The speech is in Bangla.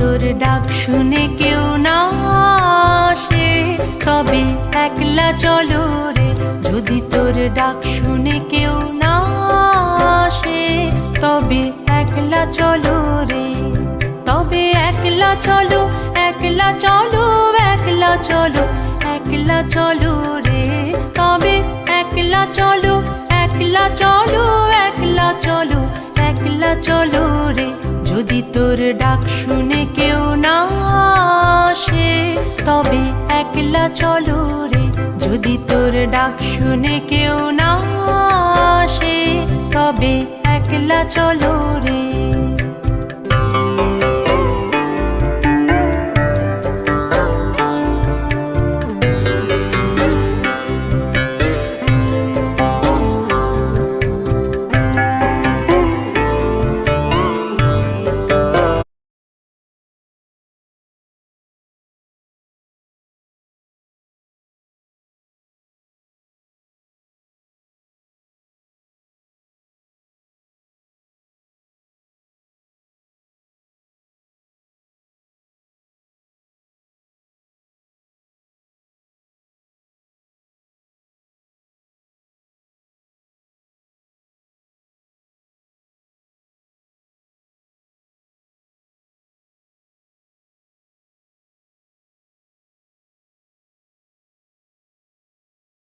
তোর ডাক শুনে কেউ না আসে তবে একলা চলো রে। যদি তোর ডাক শুনে কেউ না আসে তবে একলা চলো রে। তবে একলা চলো, একলা চলো, একলা চলো, একলা চলো রে। তবে একলা চলো, একলা চলো, একলা চলো, একলা চলো রে। যদি তোর ডাক শুনে কেউ না আসে তবে একলা চলো রে। যদি তোর ডাক শুনে কেউ না আসে তবে একলা চলো রে।